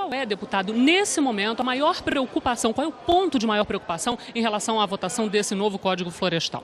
qual é, deputado, nesse momento, a maior preocupação, qual é o ponto de maior preocupação em relação à votação desse novo Código Florestal?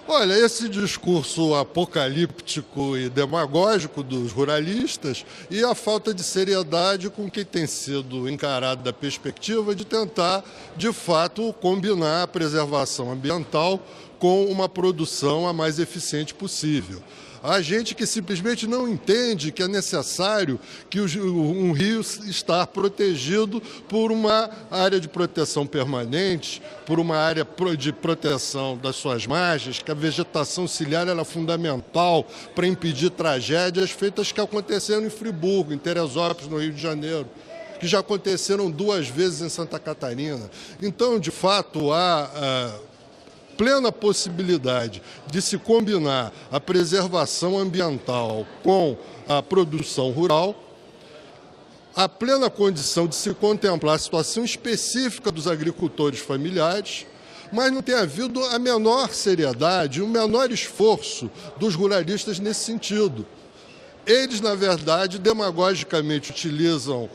Olha, esse discurso apocalíptico e demagógico dos ruralistas e a falta de seriedade com que tem sido encarado da perspectiva de tentar, de fato, combinar a preservação ambiental com uma produção a mais eficiente possível. Há gente que simplesmente não entende que é necessário que um rio estar protegido por uma área de proteção permanente, por uma área de proteção das suas margens, que a vegetação ciliar era fundamental para impedir tragédias feitas que aconteceram em Friburgo, em Teresópolis, no Rio de Janeiro, que já aconteceram 2 vezes em Santa Catarina. Então, de fato, há plena possibilidade de se combinar a preservação ambiental com a produção rural, a plena condição de se contemplar a situação específica dos agricultores familiares, mas não tem havido a menor seriedade, o menor esforço dos ruralistas nesse sentido. Eles, na verdade, demagogicamente utilizam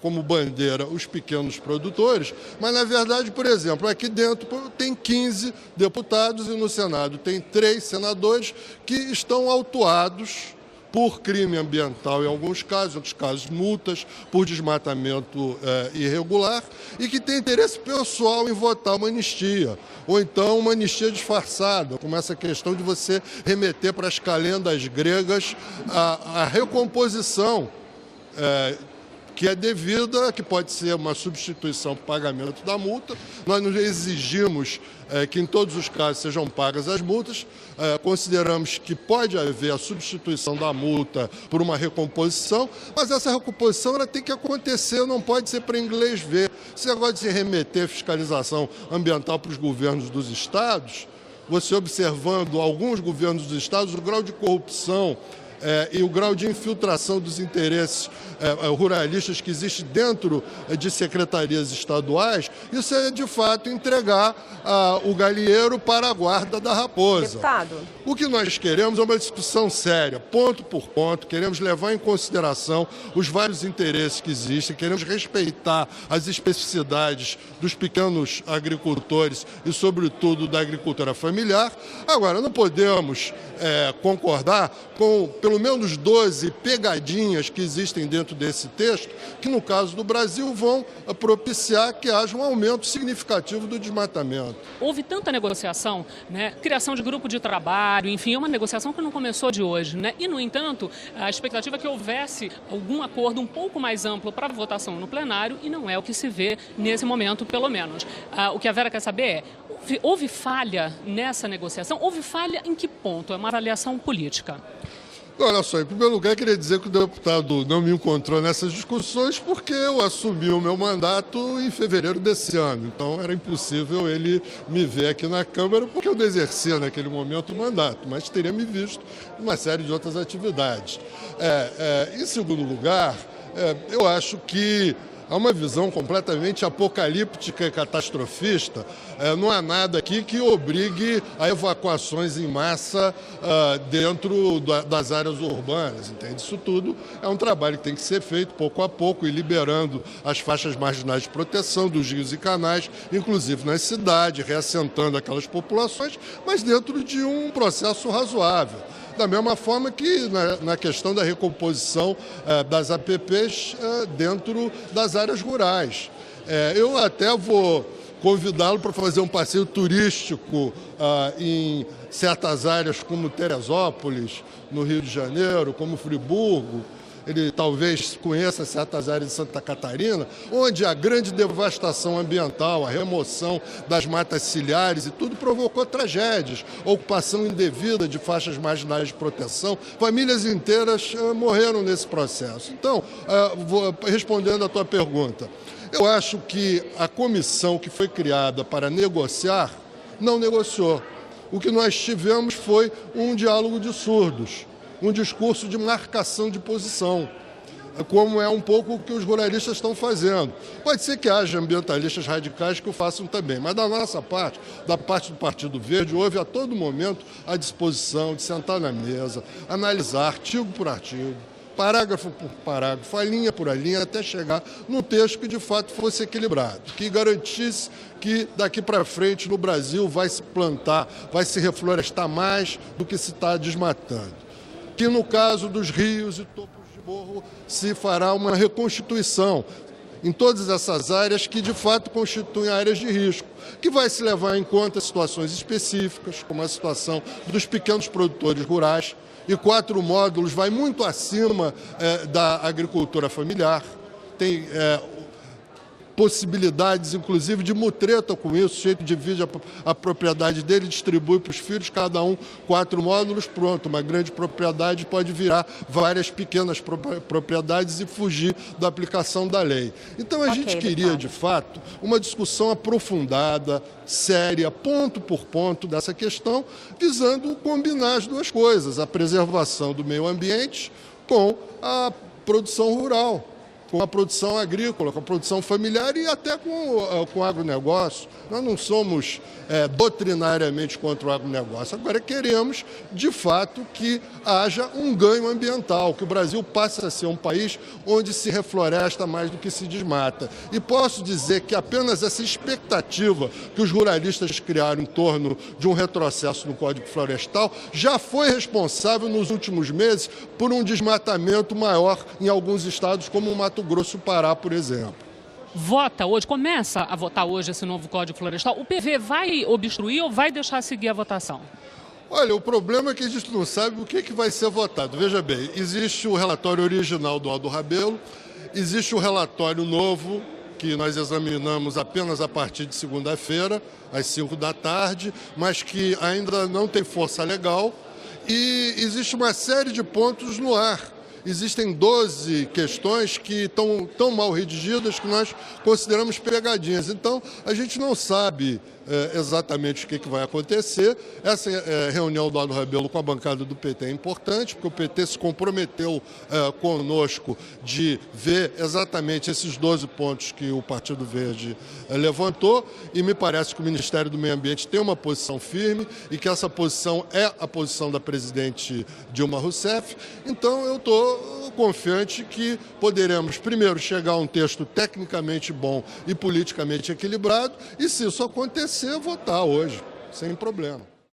como bandeira os pequenos produtores, mas, na verdade, por exemplo, aqui dentro tem 15 deputados e no Senado tem 3 senadores que estão autuados por crime ambiental em alguns casos, em outros casos multas, por desmatamento irregular, e que tem interesse pessoal em votar uma anistia, ou então uma anistia disfarçada, como essa questão de você remeter para as calendas gregas a recomposição que é devida, que pode ser uma substituição para o pagamento da multa. Nós não exigimos que em todos os casos sejam pagas as multas, consideramos que pode haver a substituição da multa por uma recomposição, mas essa recomposição ela tem que acontecer, não pode ser para inglês ver. Esse negócio de se remeter a fiscalização ambiental para os governos dos estados, você observando alguns governos dos estados, o grau de corrupção e o grau de infiltração dos interesses ruralistas que existe dentro de secretarias estaduais, isso é, de fato, entregar o galinheiro para a guarda da raposa. Deputado. O que nós queremos é uma discussão séria, ponto por ponto, queremos levar em consideração os vários interesses que existem, queremos respeitar as especificidades dos pequenos agricultores e, sobretudo, da agricultura familiar. Agora, não podemos concordar com pelo menos 12 pegadinhas que existem dentro desse texto, que no caso do Brasil vão propiciar que haja um aumento significativo do desmatamento. Houve tanta negociação, né? Criação de grupo de trabalho, enfim, é uma negociação que não começou de hoje, né? E, no entanto, a expectativa é que houvesse algum acordo um pouco mais amplo para votação no plenário, e não é o que se vê nesse momento, pelo menos. O que a Vera quer saber é, houve falha nessa negociação? Houve falha em que ponto? É uma avaliação política. Olha só, em primeiro lugar, queria dizer que o deputado não me encontrou nessas discussões porque eu assumi o meu mandato em fevereiro desse ano. Então, era impossível ele me ver aqui na Câmara porque eu não exercia naquele momento o mandato, mas teria me visto em uma série de outras atividades. Em segundo lugar, eu acho que há uma visão completamente apocalíptica e catastrofista. Não há nada aqui que obrigue a evacuações em massa dentro das áreas urbanas, entende? Isso tudo é um trabalho que tem que ser feito pouco a pouco e liberando as faixas marginais de proteção dos rios e canais, inclusive nas cidades, reassentando aquelas populações, mas dentro de um processo razoável. Da mesma forma que na questão da recomposição das APPs dentro das áreas rurais. Eu até vou convidá-lo para fazer um passeio turístico em certas áreas como Teresópolis, no Rio de Janeiro, como Friburgo. Ele talvez conheça certas áreas de Santa Catarina, onde a grande devastação ambiental, a remoção das matas ciliares e tudo provocou tragédias, ocupação indevida de faixas marginais de proteção, famílias inteiras morreram nesse processo. Então, respondendo à tua pergunta, eu acho que a comissão que foi criada para negociar não negociou. O que nós tivemos foi um diálogo de surdos, um discurso de marcação de posição, como é um pouco o que os ruralistas estão fazendo. Pode ser que haja ambientalistas radicais que o façam também, mas da nossa parte, da parte do Partido Verde, houve a todo momento a disposição de sentar na mesa, analisar artigo por artigo, parágrafo por parágrafo, a linha por a linha, até chegar num texto que de fato fosse equilibrado, que garantisse que daqui para frente no Brasil vai se plantar, vai se reflorestar mais do que se está desmatando. Que no caso dos rios e topos de morro se fará uma reconstituição em todas essas áreas que de fato constituem áreas de risco, que vai se levar em conta situações específicas, como a situação dos pequenos produtores rurais, e 4 módulos vai muito acima da agricultura familiar, tem possibilidades, inclusive, de mutreta com isso, o sujeito divide a propriedade dele, distribui para os filhos, cada um 4 módulos, pronto, uma grande propriedade pode virar várias pequenas propriedades e fugir da aplicação da lei. Então, a gente queria, de fato, uma discussão aprofundada, séria, ponto por ponto dessa questão, visando combinar as duas coisas, a preservação do meio ambiente com a produção rural, com a produção agrícola, com a produção familiar e até com o agronegócio. Nós não somos doutrinariamente contra o agronegócio. Agora queremos, de fato, que haja um ganho ambiental, que o Brasil passe a ser um país onde se refloresta mais do que se desmata. E posso dizer que apenas essa expectativa que os ruralistas criaram em torno de um retrocesso no Código Florestal já foi responsável nos últimos meses por um desmatamento maior em alguns estados, como o Mato Grosso e o Pará, por exemplo. Vota hoje, começa a votar hoje esse novo Código Florestal. O PV vai obstruir ou vai deixar seguir a votação? Olha, o problema é que a gente não sabe o que vai ser votado. Veja bem, existe o relatório original do Aldo Rebelo, existe o relatório novo, que nós examinamos apenas a partir de segunda-feira, às 5 da tarde, mas que ainda não tem força legal, e existe uma série de pontos no ar. Existem 12 questões que estão tão mal redigidas que nós consideramos pegadinhas. Então, a gente não sabe exatamente o que vai acontecer. Essa reunião do Aldo Rebelo com a bancada do PT é importante, porque o PT se comprometeu conosco de ver exatamente esses 12 pontos que o Partido Verde levantou, e me parece que o Ministério do Meio Ambiente tem uma posição firme e que essa posição é a posição da presidente Dilma Rousseff. Então, eu estou confiante que poderemos, primeiro, chegar a um texto tecnicamente bom e politicamente equilibrado, e se isso acontecer, votar hoje, sem problema.